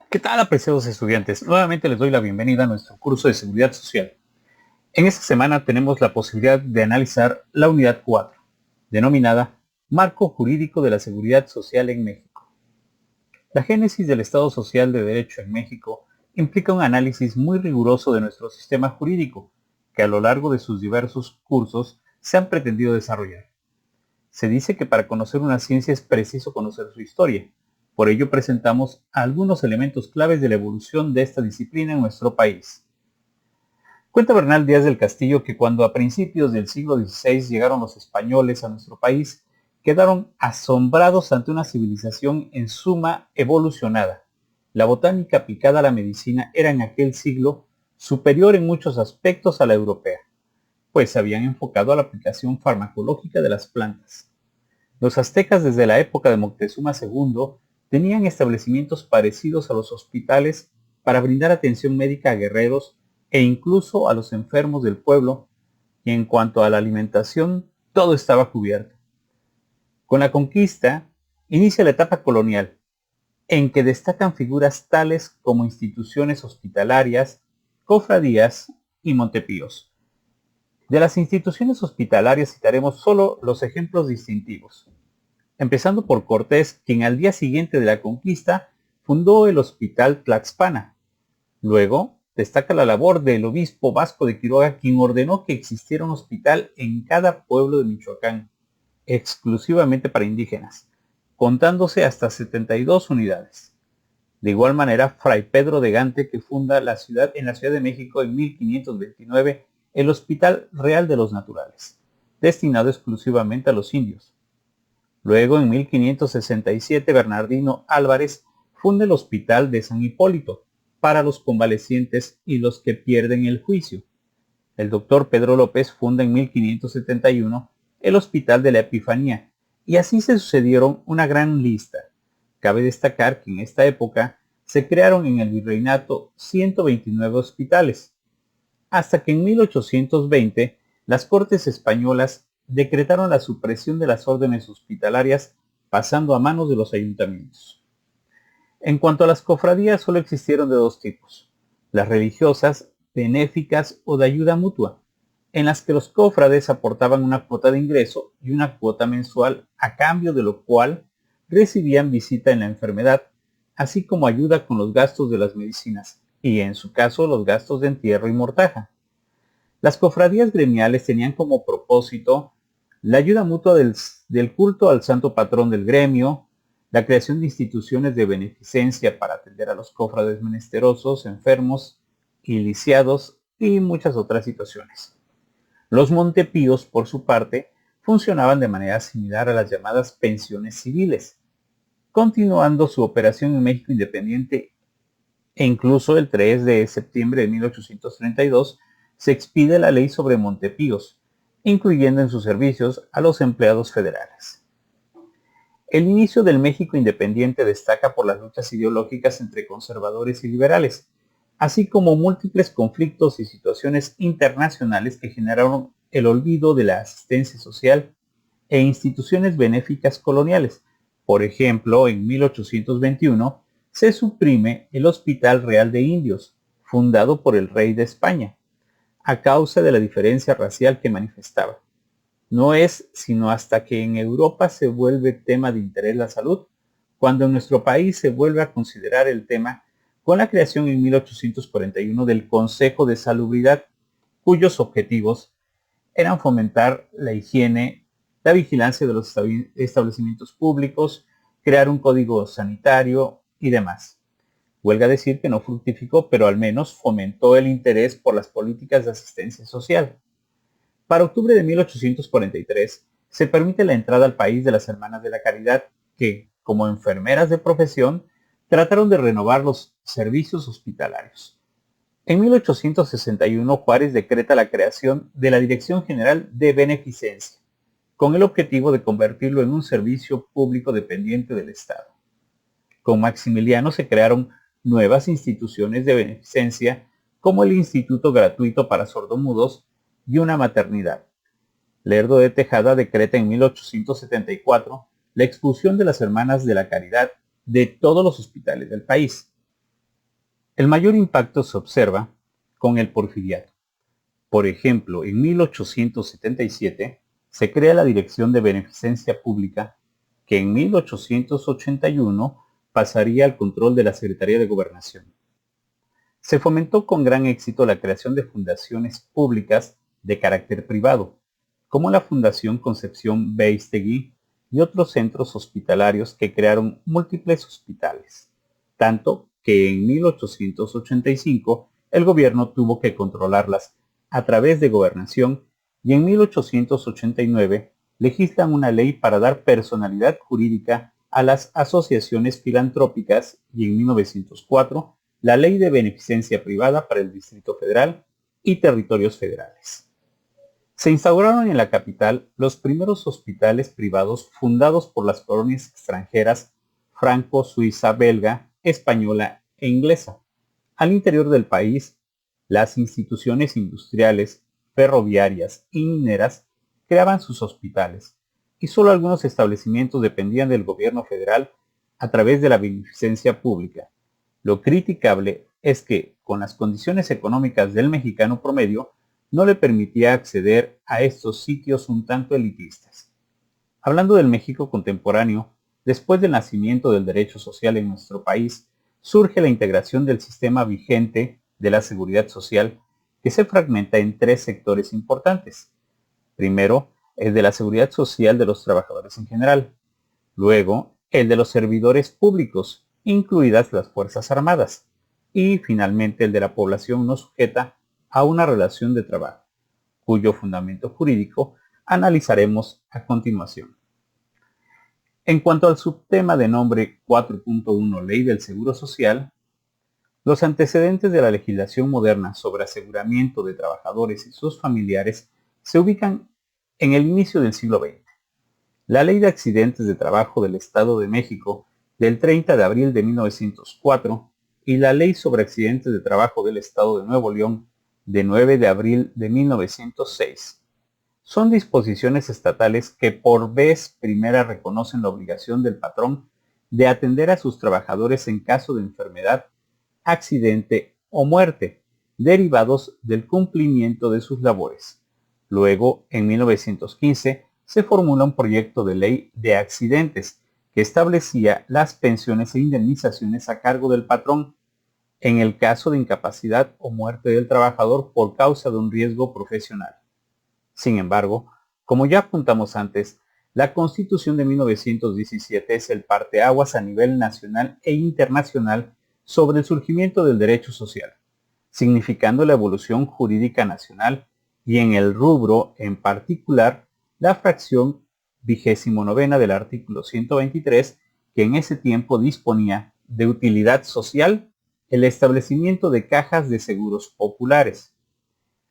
¿Qué tal, apreciados estudiantes? Nuevamente les doy la bienvenida a nuestro curso de Seguridad Social. En esta semana tenemos la posibilidad de analizar la unidad 4, denominada Marco Jurídico de la Seguridad Social en México. La génesis del Estado Social de Derecho en México implica un análisis muy riguroso de nuestro sistema jurídico, que a lo largo de sus diversos cursos se han pretendido desarrollar. Se dice que para conocer una ciencia es preciso conocer su historia. Por ello presentamos algunos elementos claves de la evolución de esta disciplina en nuestro país. Cuenta Bernal Díaz del Castillo que cuando a principios del siglo XVI llegaron los españoles a nuestro país, quedaron asombrados ante una civilización en suma evolucionada. La botánica aplicada a la medicina era en aquel siglo superior en muchos aspectos a la europea, pues se habían enfocado a la aplicación farmacológica de las plantas. Los aztecas desde la época de Moctezuma II tenían establecimientos parecidos a los hospitales para brindar atención médica a guerreros e incluso a los enfermos del pueblo, y en cuanto a la alimentación, todo estaba cubierto. Con la conquista, inicia la etapa colonial, en que destacan figuras tales como instituciones hospitalarias, cofradías y montepíos. De las instituciones hospitalarias citaremos solo los ejemplos distintivos, empezando por Cortés, quien al día siguiente de la conquista fundó el Hospital Tlaxpana. Luego, destaca la labor del obispo Vasco de Quiroga, quien ordenó que existiera un hospital en cada pueblo de Michoacán, exclusivamente para indígenas, contándose hasta 72 unidades. De igual manera, Fray Pedro de Gante, que funda en la Ciudad de México en 1529 el Hospital Real de los Naturales, destinado exclusivamente a los indios. Luego, en 1567, Bernardino Álvarez funda el Hospital de San Hipólito para los convalecientes y los que pierden el juicio. El doctor Pedro López funda en 1571 el Hospital de la Epifanía, y así se sucedieron una gran lista. Cabe destacar que en esta época se crearon en el virreinato 129 hospitales, hasta que en 1820 las Cortes españolas decretaron la supresión de las órdenes hospitalarias, pasando a manos de los ayuntamientos. En cuanto a las cofradías, solo existieron de dos tipos: las religiosas, benéficas o de ayuda mutua, en las que los cofrades aportaban una cuota de ingreso y una cuota mensual, a cambio de lo cual recibían visita en la enfermedad, así como ayuda con los gastos de las medicinas y, en su caso, los gastos de entierro y mortaja. Las cofradías gremiales tenían como propósito la ayuda mutua del culto al santo patrón del gremio, la creación de instituciones de beneficencia para atender a los cofrades menesterosos, enfermos y lisiados, y muchas otras situaciones. Los montepíos, por su parte, funcionaban de manera similar a las llamadas pensiones civiles, continuando su operación en México independiente, e incluso el 3 de septiembre de 1832 se expide la ley sobre montepíos, incluyendo en sus servicios a los empleados federales. El inicio del México independiente destaca por las luchas ideológicas entre conservadores y liberales, así como múltiples conflictos y situaciones internacionales que generaron el olvido de la asistencia social e instituciones benéficas coloniales. Por ejemplo, en 1821 se suprime el Hospital Real de Indios, fundado por el rey de España, a causa de la diferencia racial que manifestaba. No es sino hasta que en Europa se vuelve tema de interés la salud, cuando en nuestro país se vuelve a considerar el tema con la creación en 1841 del Consejo de Salubridad, cuyos objetivos eran fomentar la higiene, la vigilancia de los establecimientos públicos, crear un código sanitario y demás. Huelga decir que no fructificó, pero al menos fomentó el interés por las políticas de asistencia social. Para octubre de 1843 se permite la entrada al país de las Hermanas de la Caridad, que, como enfermeras de profesión, trataron de renovar los servicios hospitalarios. En 1861, Juárez decreta la creación de la Dirección General de Beneficencia, con el objetivo de convertirlo en un servicio público dependiente del Estado. Con Maximiliano se crearon nuevas instituciones de beneficencia, como el Instituto Gratuito para Sordomudos y una maternidad. Lerdo de Tejada decreta en 1874 la expulsión de las Hermanas de la Caridad de todos los hospitales del país. El mayor impacto se observa con el porfiriato. Por ejemplo, en 1877 se crea la Dirección de Beneficencia Pública, que en 1881 pasaría al control de la Secretaría de Gobernación. Se fomentó con gran éxito la creación de fundaciones públicas de carácter privado, como la Fundación Concepción Beistegui y otros centros hospitalarios que crearon múltiples hospitales, tanto que en 1885 el gobierno tuvo que controlarlas a través de gobernación y en 1889 legislan una ley para dar personalidad jurídica a las asociaciones filantrópicas y en 1904 la Ley de Beneficencia Privada para el Distrito Federal y territorios federales. Se instauraron en la capital los primeros hospitales privados fundados por las colonias extranjeras franco, suiza, belga, española e inglesa. Al interior del país, las instituciones industriales, ferroviarias y mineras creaban sus hospitales, y solo algunos establecimientos dependían del gobierno federal a través de la beneficencia pública. Lo criticable es que, con las condiciones económicas del mexicano promedio, no le permitía acceder a estos sitios un tanto elitistas. Hablando del México contemporáneo, después del nacimiento del derecho social en nuestro país, surge la integración del sistema vigente de la seguridad social, que se fragmenta en tres sectores importantes. Primero, el de la seguridad social de los trabajadores en general. Luego, el de los servidores públicos, incluidas las Fuerzas Armadas. Y finalmente, el de la población no sujeta a una relación de trabajo, cuyo fundamento jurídico analizaremos a continuación. En cuanto al subtema de nombre 4.1 Ley del Seguro Social, los antecedentes de la legislación moderna sobre aseguramiento de trabajadores y sus familiares se ubican en el inicio del siglo XX. La Ley de Accidentes de Trabajo del Estado de México del 30 de abril de 1904 y la Ley sobre Accidentes de Trabajo del Estado de Nuevo León de 9 de abril de 1906. Son disposiciones estatales que por vez primera reconocen la obligación del patrón de atender a sus trabajadores en caso de enfermedad, accidente o muerte, derivados del cumplimiento de sus labores. Luego, en 1915, se formula un proyecto de ley de accidentes que establecía las pensiones e indemnizaciones a cargo del patrón en el caso de incapacidad o muerte del trabajador por causa de un riesgo profesional. Sin embargo, como ya apuntamos antes, la Constitución de 1917 es el parteaguas a nivel nacional e internacional sobre el surgimiento del derecho social, significando la evolución jurídica nacional y en el rubro en particular la fracción 29 del artículo 123, que en ese tiempo disponía de utilidad social el establecimiento de cajas de seguros populares.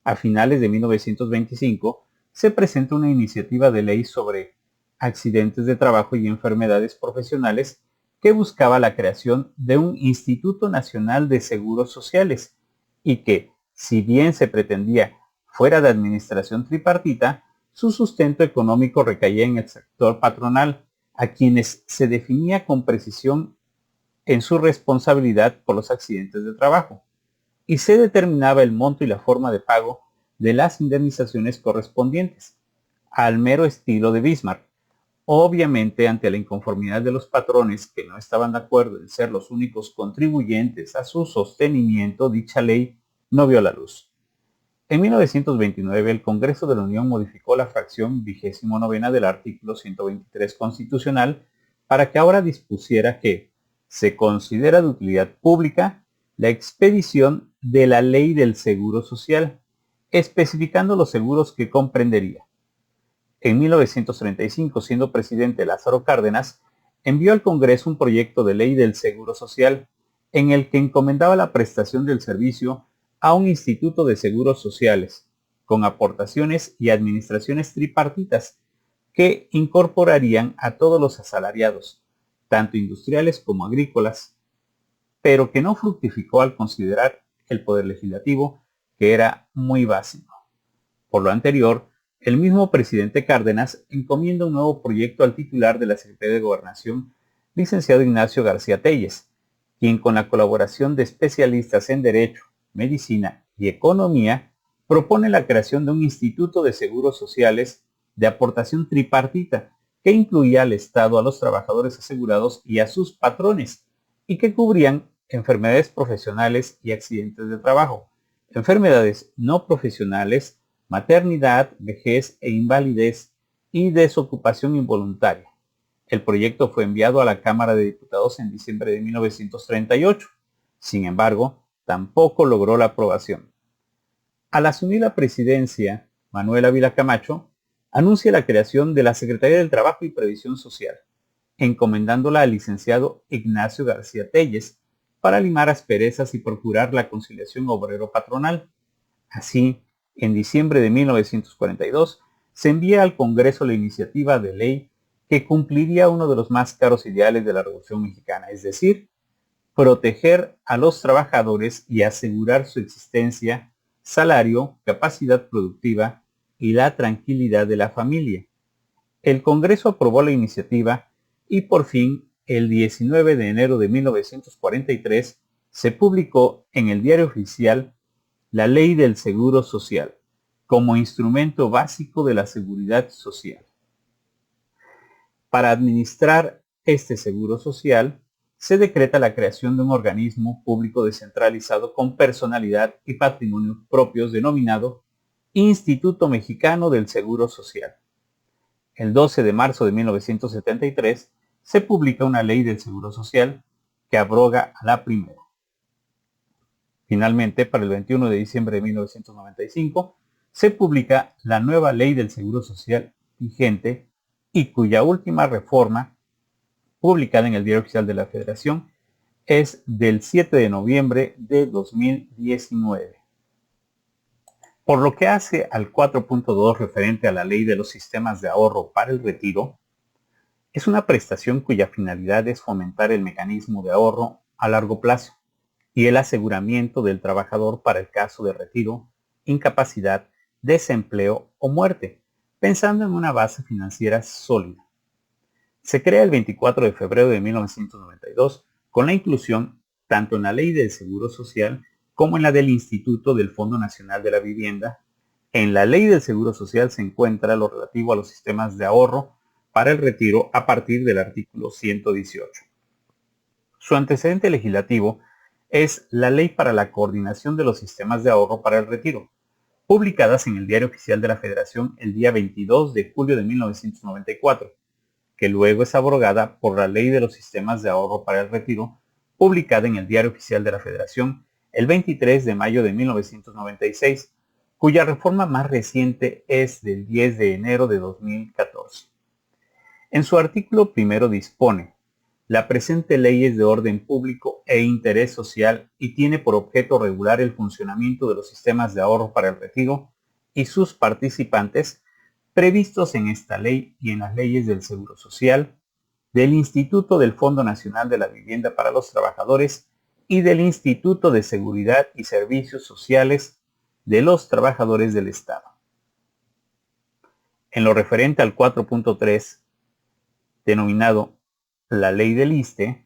A finales de 1925 se presenta una iniciativa de ley sobre accidentes de trabajo y enfermedades profesionales que buscaba la creación de un Instituto Nacional de Seguros Sociales y que, si bien se pretendía fuera de administración tripartita, su sustento económico recaía en el sector patronal, a quienes se definía con precisión en su responsabilidad por los accidentes de trabajo, y se determinaba el monto y la forma de pago de las indemnizaciones correspondientes, al mero estilo de Bismarck. Obviamente, ante la inconformidad de los patrones que no estaban de acuerdo en ser los únicos contribuyentes a su sostenimiento, dicha ley no vio la luz. En 1929, el Congreso de la Unión modificó la fracción 29 del artículo 123 constitucional para que ahora dispusiera que se considera de utilidad pública la expedición de la Ley del Seguro Social, especificando los seguros que comprendería. En 1935, siendo presidente Lázaro Cárdenas, envió al Congreso un proyecto de ley del Seguro Social, en el que encomendaba la prestación del servicio a un instituto de seguros sociales, con aportaciones y administraciones tripartitas, que incorporarían a todos los asalariados, tanto industriales como agrícolas, pero que no fructificó al considerar el Poder Legislativo, que era muy básico. Por lo anterior, el mismo presidente Cárdenas encomienda un nuevo proyecto al titular de la Secretaría de Gobernación, licenciado Ignacio García Telles, quien con la colaboración de especialistas en Derecho, Medicina y Economía propone la creación de un instituto de seguros sociales de aportación tripartita que incluía al Estado, a los trabajadores asegurados y a sus patrones, y que cubrían enfermedades profesionales y accidentes de trabajo, enfermedades no profesionales, maternidad, vejez e invalidez y desocupación involuntaria. El proyecto fue enviado a la Cámara de Diputados en diciembre de 1938. Sin embargo, tampoco logró la aprobación. Al asumir la presidencia, Manuel Ávila Camacho anuncia la creación de la Secretaría del Trabajo y Previsión Social, encomendándola al licenciado Ignacio García Telles para limar asperezas y procurar la conciliación obrero-patronal. Así, en diciembre de 1942, se envía al Congreso la iniciativa de ley que cumpliría uno de los más caros ideales de la Revolución Mexicana, es decir, proteger a los trabajadores y asegurar su existencia, salario, capacidad productiva y la tranquilidad de la familia. El Congreso aprobó la iniciativa y por fin, el 19 de enero de 1943, se publicó en el Diario Oficial la Ley del Seguro Social como instrumento básico de la seguridad social. Para administrar este seguro social, se decreta la creación de un organismo público descentralizado con personalidad y patrimonio propios denominado Instituto Mexicano del Seguro Social. El 12 de marzo de 1973 se publica una ley del Seguro Social que abroga a la primera. Finalmente, para el 21 de diciembre de 1995, se publica la nueva ley del Seguro Social vigente y cuya última reforma, publicada en el Diario Oficial de la Federación, es del 7 de noviembre de 2019. Por lo que hace al 4.2 referente a la ley de los sistemas de ahorro para el retiro, es una prestación cuya finalidad es fomentar el mecanismo de ahorro a largo plazo y el aseguramiento del trabajador para el caso de retiro, incapacidad, desempleo o muerte, pensando en una base financiera sólida. Se crea el 24 de febrero de 1992 con la inclusión tanto en la Ley del Seguro Social como en la del Instituto del Fondo Nacional de la Vivienda. En la Ley del Seguro Social se encuentra lo relativo a los sistemas de ahorro para el retiro a partir del artículo 118. Su antecedente legislativo es la Ley para la Coordinación de los Sistemas de Ahorro para el Retiro, publicadas en el Diario Oficial de la Federación el día 22 de julio de 1994, que luego es abrogada por la Ley de los Sistemas de Ahorro para el Retiro, publicada en el Diario Oficial de la Federación el 23 de mayo de 1996, cuya reforma más reciente es del 10 de enero de 2014. En su artículo primero dispone: la presente ley es de orden público e interés social y tiene por objeto regular el funcionamiento de los sistemas de ahorro para el retiro y sus participantes previstos en esta ley y en las leyes del Seguro Social, del Instituto del Fondo Nacional de la Vivienda para los Trabajadores y del Instituto de Seguridad y Servicios Sociales de los Trabajadores del Estado. En lo referente al 4.3, denominado la Ley del ISSSTE,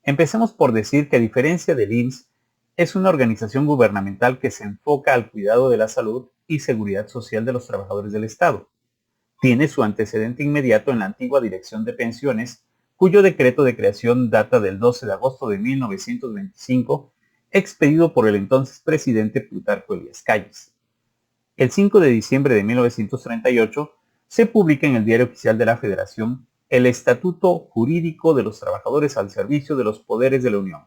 empecemos por decir que a diferencia del IMSS, es una organización gubernamental que se enfoca al cuidado de la salud y seguridad social de los trabajadores del Estado. Tiene su antecedente inmediato en la antigua Dirección de Pensiones, cuyo decreto de creación data del 12 de agosto de 1925, expedido por el entonces presidente Plutarco Elías Calles. El 5 de diciembre de 1938 se publica en el Diario Oficial de la Federación el Estatuto Jurídico de los Trabajadores al Servicio de los Poderes de la Unión.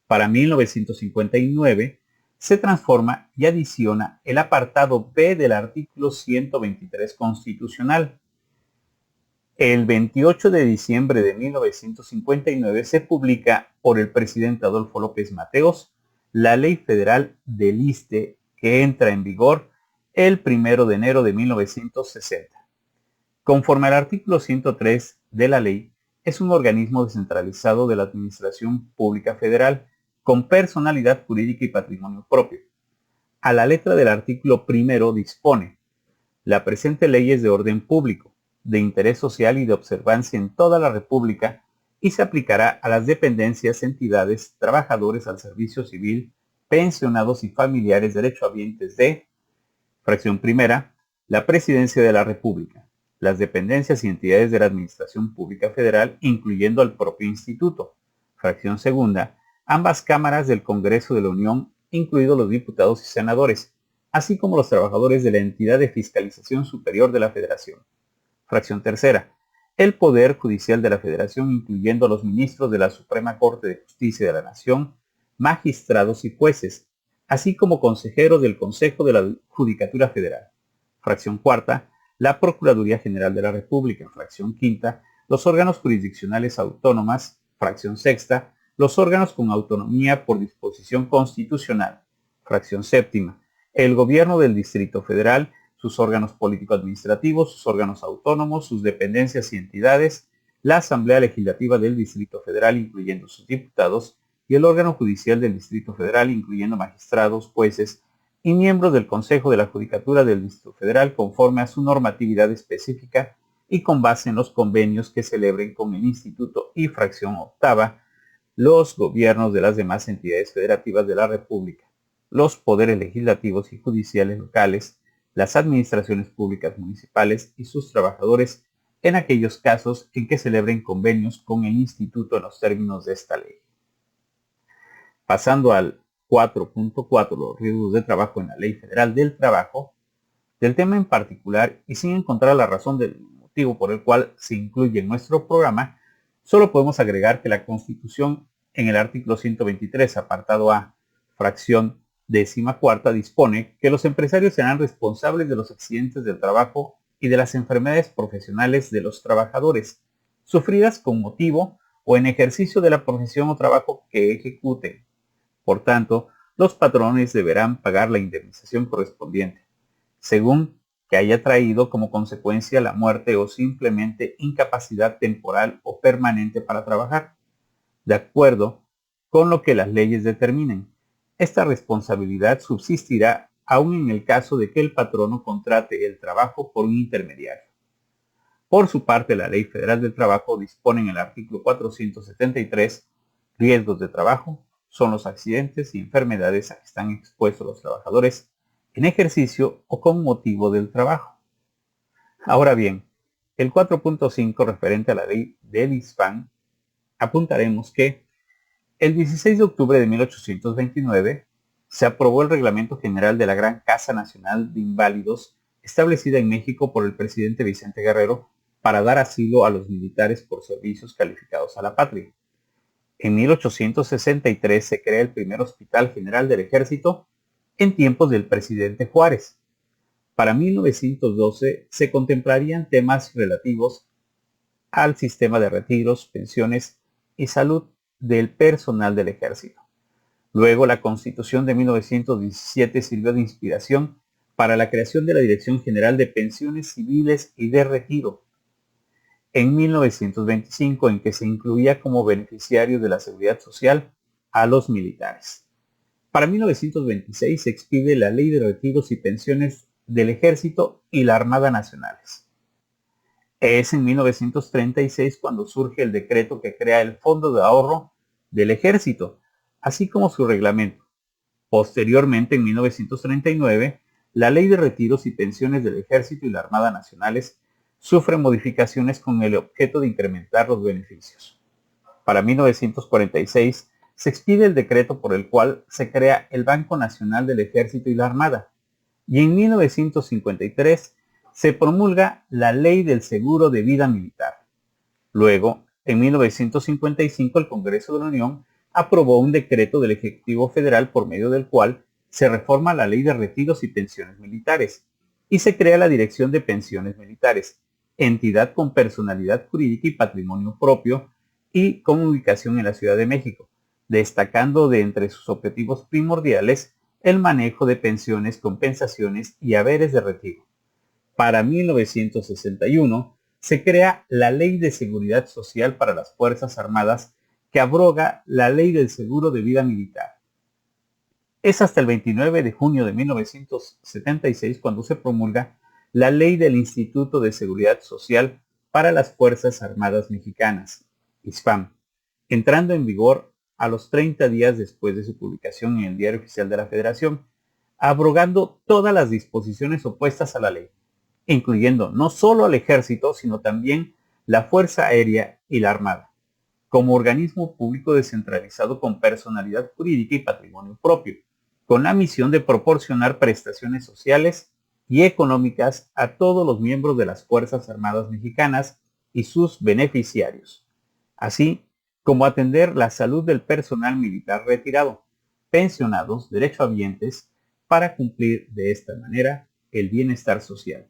Para 1959 se transforma y adiciona el apartado B del artículo 123 constitucional. El 28 de diciembre de 1959 se publica por el presidente Adolfo López Mateos la Ley Federal del ISSSTE, que entra en vigor el 1 de enero de 1960. Conforme al artículo 103 de la ley, es un organismo descentralizado de la Administración Pública Federal con personalidad jurídica y patrimonio propio. A la letra del artículo primero dispone: la presente ley es de orden público, de interés social y de observancia en toda la República y se aplicará a las dependencias, entidades, trabajadores al servicio civil, pensionados y familiares derechohabientes de, fracción primera, la Presidencia de la República, las dependencias y entidades de la Administración Pública Federal, incluyendo al propio Instituto. Fracción segunda, ambas cámaras del Congreso de la Unión, incluidos los diputados y senadores, así como los trabajadores de la entidad de fiscalización superior de la Federación. Fracción tercera, el Poder Judicial de la Federación, incluyendo a los ministros de la Suprema Corte de Justicia de la Nación, magistrados y jueces, así como consejeros del Consejo de la Judicatura Federal. Fracción cuarta, la Procuraduría General de la República. Fracción quinta, los órganos jurisdiccionales autónomas. Fracción sexta, los órganos con autonomía por disposición constitucional. Fracción séptima, el gobierno del Distrito Federal, sus órganos político-administrativos, sus órganos autónomos, sus dependencias y entidades, la Asamblea Legislativa del Distrito Federal, incluyendo sus diputados, y el órgano judicial del Distrito Federal, incluyendo magistrados, jueces y miembros del Consejo de la Judicatura del Distrito Federal, conforme a su normatividad específica y con base en los convenios que celebren con el Instituto. Y fracción octava, los gobiernos de las demás entidades federativas de la República, los poderes legislativos y judiciales locales, las administraciones públicas municipales y sus trabajadores en aquellos casos en que celebren convenios con el Instituto en los términos de esta ley. Pasando al 4.4, los riesgos de trabajo en la Ley Federal del Trabajo, del tema en particular y sin encontrar la razón del motivo por el cual se incluye en nuestro programa, solo podemos agregar que la Constitución en el artículo 123, apartado A, fracción 14ª, dispone que los empresarios serán responsables de los accidentes del trabajo y de las enfermedades profesionales de los trabajadores, sufridas con motivo o en ejercicio de la profesión o trabajo que ejecuten. Por tanto, los patrones deberán pagar la indemnización correspondiente, según que haya traído como consecuencia la muerte o simplemente incapacidad temporal o permanente para trabajar, de acuerdo con lo que las leyes determinen. Esta responsabilidad subsistirá aún en el caso de que el patrono contrate el trabajo por un intermediario. Por su parte, la Ley Federal del Trabajo dispone en el artículo 473, riesgos de trabajo son los accidentes y enfermedades a que están expuestos los trabajadores en ejercicio o con motivo del trabajo. Ahora bien, el 4.5 referente a la ley del ISFAN, apuntaremos que el 16 de octubre de 1829 se aprobó el Reglamento General de la Gran Casa Nacional de Inválidos, establecida en México por el presidente Vicente Guerrero para dar asilo a los militares por servicios calificados a la patria. En 1863 se crea el primer Hospital General del Ejército en tiempos del presidente Juárez. Para 1912 se contemplarían temas relativos al sistema de retiros, pensiones y salud del personal del ejército. Luego, la Constitución de 1917 sirvió de inspiración para la creación de la Dirección General de Pensiones Civiles y de Retiro. En 1925, en que se incluía como beneficiarios de la Seguridad Social a los militares. Para 1926 se expide la Ley de Retiros y Pensiones del Ejército y la Armada Nacionales. Es en 1936 cuando surge el decreto que crea el Fondo de Ahorro del Ejército, así como su reglamento. Posteriormente, en 1939, la Ley de Retiros y Pensiones del Ejército y la Armada Nacionales sufre modificaciones con el objeto de incrementar los beneficios. Para 1946 se expide el decreto por el cual se crea el Banco Nacional del Ejército y la Armada, y en 1953 se promulga la Ley del Seguro de Vida Militar. Luego, en 1955 el Congreso de la Unión aprobó un decreto del Ejecutivo Federal por medio del cual se reforma la Ley de Retiros y Pensiones Militares y se crea la Dirección de Pensiones Militares, entidad con personalidad jurídica y patrimonio propio y con ubicación en la Ciudad de México, destacando de entre sus objetivos primordiales el manejo de pensiones, compensaciones y haberes de retiro. Para 1961 se crea la Ley de Seguridad Social para las Fuerzas Armadas que abroga la Ley del Seguro de Vida Militar. Es hasta el 29 de junio de 1976 cuando se promulga la Ley del Instituto de Seguridad Social para las Fuerzas Armadas Mexicanas, ISFAM, entrando en vigor a los 30 días después de su publicación en el Diario Oficial de la Federación, abrogando todas las disposiciones opuestas a la ley, incluyendo no solo al Ejército, sino también la Fuerza Aérea y la Armada, como organismo público descentralizado con personalidad jurídica y patrimonio propio, con la misión de proporcionar prestaciones sociales y económicas a todos los miembros de las Fuerzas Armadas Mexicanas y sus beneficiarios, así como atender la salud del personal militar retirado, pensionados, derechohabientes, para cumplir de esta manera el bienestar social.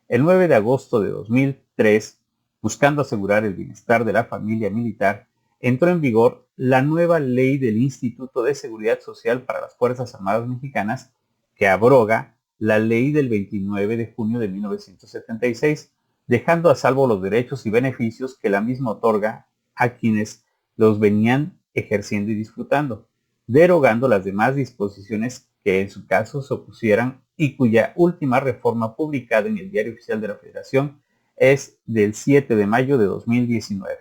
El 9 de agosto de 2003, buscando asegurar el bienestar de la familia militar, entró en vigor la nueva ley del Instituto de Seguridad Social para las Fuerzas Armadas Mexicanas, que abroga la ley del 29 de junio de 1976, dejando a salvo los derechos y beneficios que la misma otorga a quienes los venían ejerciendo y disfrutando, derogando las demás disposiciones que en su caso se opusieran y cuya última reforma publicada en el Diario Oficial de la Federación es del 7 de mayo de 2019.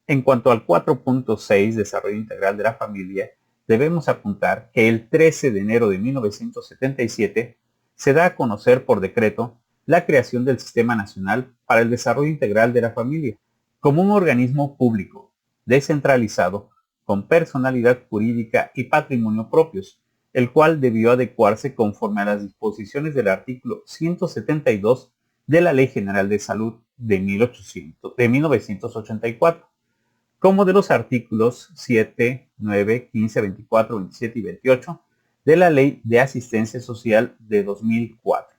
En cuanto al 4.6, Desarrollo Integral de la Familia, debemos apuntar que el 13 de enero de 1977 se da a conocer por decreto la creación del Sistema Nacional para el Desarrollo Integral de la Familia, como un organismo público, descentralizado, con personalidad jurídica y patrimonio propios, el cual debió adecuarse conforme a las disposiciones del artículo 172 de la Ley General de Salud de 1984, como de los artículos 7, 9, 15, 24, 27 y 28 de la Ley de Asistencia Social de 2004,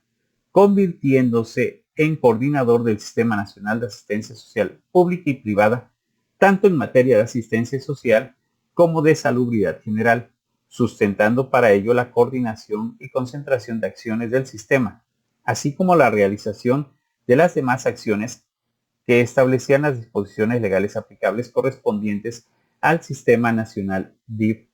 convirtiéndose en coordinador del Sistema Nacional de Asistencia Social Pública y Privada, tanto en materia de asistencia social como de salubridad general, sustentando para ello la coordinación y concentración de acciones del sistema, así como la realización de las demás acciones que establecían las disposiciones legales aplicables correspondientes al Sistema Nacional DIF,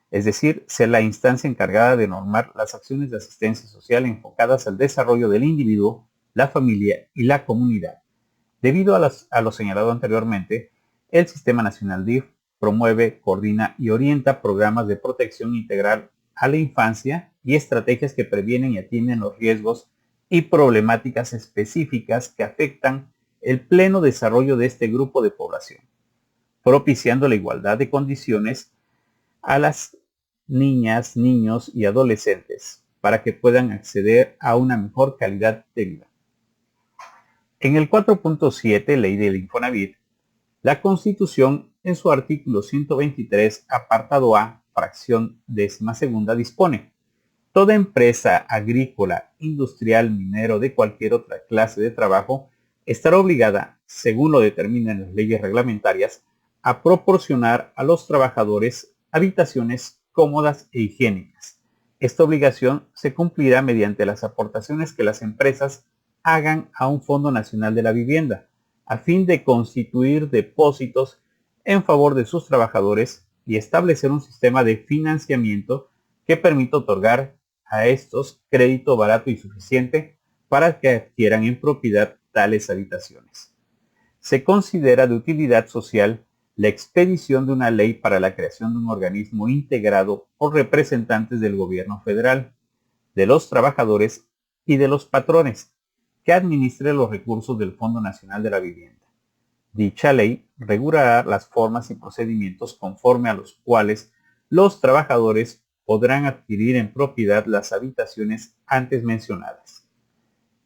es decir, ser la instancia encargada de normar las acciones de asistencia social enfocadas al desarrollo del individuo, la familia y la comunidad. Debido a lo señalado anteriormente, el Sistema Nacional DIF promueve, coordina y orienta programas de protección integral a la infancia y estrategias que previenen y atienden los riesgos y problemáticas específicas que afectan el pleno desarrollo de este grupo de población, propiciando la igualdad de condiciones a las niñas, niños y adolescentes para que puedan acceder a una mejor calidad de vida. En el 4.7, Ley del Infonavit, la Constitución, en su artículo 123, apartado A, fracción 12ª, dispone: toda empresa agrícola, industrial, minero, de cualquier otra clase de trabajo, estará obligada, según lo determinan las leyes reglamentarias, a proporcionar a los trabajadores habitaciones cómodas e higiénicas. Esta obligación se cumplirá mediante las aportaciones que las empresas hagan a un Fondo Nacional de la Vivienda, a fin de constituir depósitos en favor de sus trabajadores y establecer un sistema de financiamiento que permita otorgar a estos crédito barato y suficiente para que adquieran en propiedad tales habitaciones. Se considera de utilidad social la expedición de una ley para la creación de un organismo integrado por representantes del gobierno federal, de los trabajadores y de los patrones, que administre los recursos del Fondo Nacional de la Vivienda. Dicha ley regulará las formas y procedimientos conforme a los cuales los trabajadores podrán adquirir en propiedad las habitaciones antes mencionadas.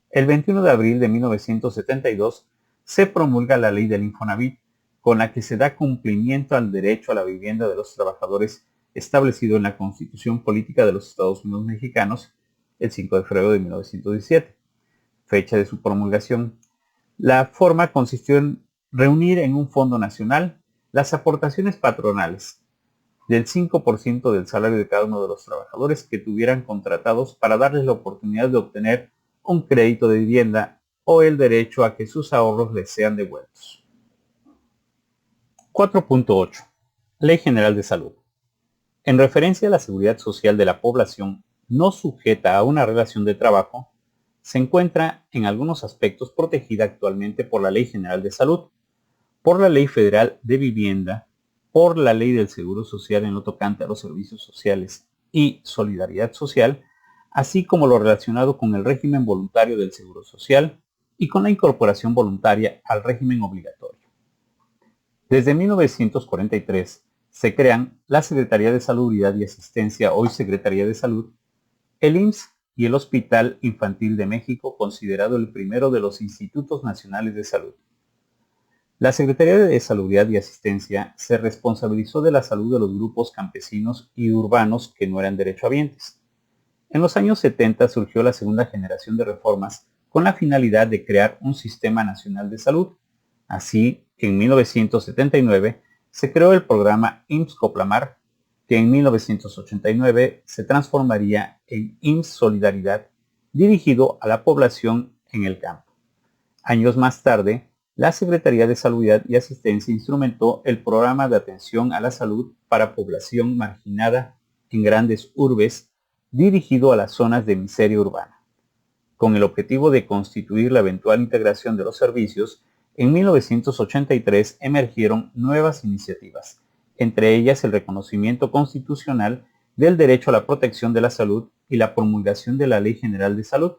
El 21 de abril de 1972 se promulga la Ley del Infonavit, con la que se da cumplimiento al derecho a la vivienda de los trabajadores establecido en la Constitución Política de los Estados Unidos Mexicanos el 5 de febrero de 1917, fecha de su promulgación. La forma consistió en reunir en un fondo nacional las aportaciones patronales del 5% del salario de cada uno de los trabajadores que tuvieran contratados para darles la oportunidad de obtener un crédito de vivienda o el derecho a que sus ahorros les sean devueltos. 4.8. Ley General de Salud. En referencia a la seguridad social de la población no sujeta a una relación de trabajo, se encuentra en algunos aspectos protegida actualmente por la Ley General de Salud, por la Ley Federal de Vivienda, por la Ley del Seguro Social en lo tocante a los servicios sociales y solidaridad social, así como lo relacionado con el régimen voluntario del Seguro Social y con la incorporación voluntaria al régimen obligatorio. Desde 1943 se crean la Secretaría de Salubridad y Asistencia, hoy Secretaría de Salud, el IMSS y el Hospital Infantil de México, considerado el primero de los Institutos Nacionales de Salud. La Secretaría de Salubridad y Asistencia se responsabilizó de la salud de los grupos campesinos y urbanos que no eran derechohabientes. En los años 70 surgió la segunda generación de reformas con la finalidad de crear un sistema nacional de salud. Así, en 1979 se creó el programa IMSS-Coplamar, que en 1989 se transformaría en IMSS Solidaridad, dirigido a la población en el campo. Años más tarde, la Secretaría de Salubridad y Asistencia instrumentó el programa de atención a la salud para población marginada en grandes urbes, dirigido a las zonas de miseria urbana. Con el objetivo de constituir la eventual integración de los servicios, en 1983 emergieron nuevas iniciativas, entre ellas el reconocimiento constitucional del derecho a la protección de la salud y la promulgación de la Ley General de Salud.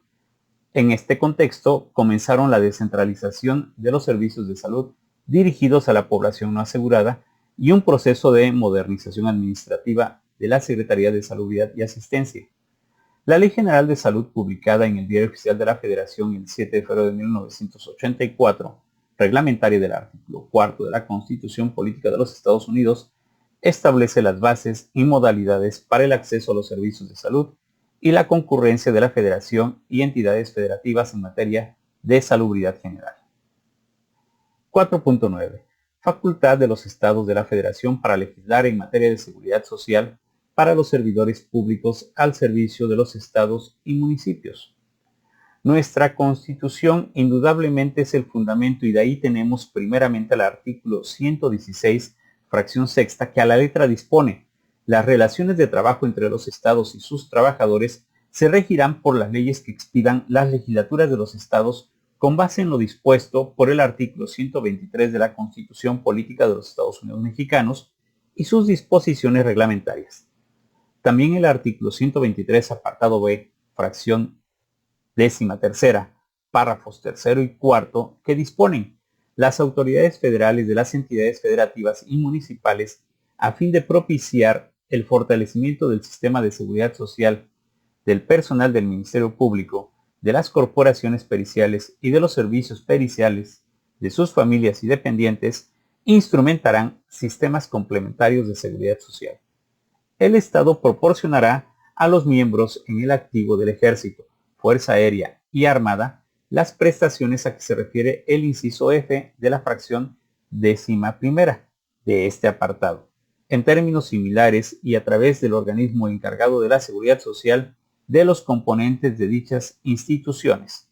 En este contexto, comenzaron la descentralización de los servicios de salud dirigidos a la población no asegurada y un proceso de modernización administrativa de la Secretaría de Salubridad y Asistencia. La Ley General de Salud, publicada en el Diario Oficial de la Federación el 7 de febrero de 1984, reglamentaria del artículo 4 de la Constitución Política de los Estados Unidos, establece las bases y modalidades para el acceso a los servicios de salud y la concurrencia de la Federación y entidades federativas en materia de salubridad general. 4.9. Facultad de los Estados de la Federación para legislar en materia de seguridad social para los servidores públicos al servicio de los estados y municipios. Nuestra Constitución indudablemente es el fundamento y de ahí tenemos primeramente el artículo 116, fracción sexta, que a la letra dispone: las relaciones de trabajo entre los estados y sus trabajadores se regirán por las leyes que expidan las legislaturas de los estados con base en lo dispuesto por el artículo 123 de la Constitución Política de los Estados Unidos Mexicanos y sus disposiciones reglamentarias. También el artículo 123, apartado B, fracción 13ª, párrafos 3 y 4, que disponen: las autoridades federales de las entidades federativas y municipales, a fin de propiciar el fortalecimiento del sistema de seguridad social, del personal del Ministerio Público, de las corporaciones periciales y de los servicios periciales, de sus familias y dependientes, instrumentarán sistemas complementarios de seguridad social. El Estado proporcionará a los miembros en el activo del Ejército, Fuerza Aérea y Armada las prestaciones a que se refiere el inciso F de la fracción 11ª de este apartado, en términos similares y a través del organismo encargado de la seguridad social de los componentes de dichas instituciones.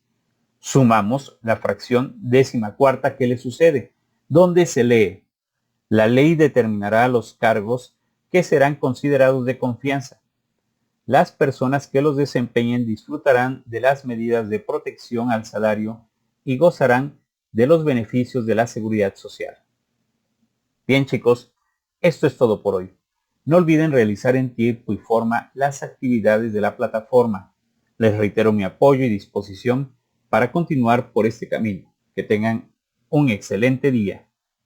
Sumamos la fracción 14ª que le sucede, donde se lee: la ley determinará los cargos que serán considerados de confianza. Las personas que los desempeñen disfrutarán de las medidas de protección al salario y gozarán de los beneficios de la seguridad social. Bien, chicos, esto es todo por hoy. No olviden realizar en tiempo y forma las actividades de la plataforma. Les reitero mi apoyo y disposición para continuar por este camino. Que tengan un excelente día.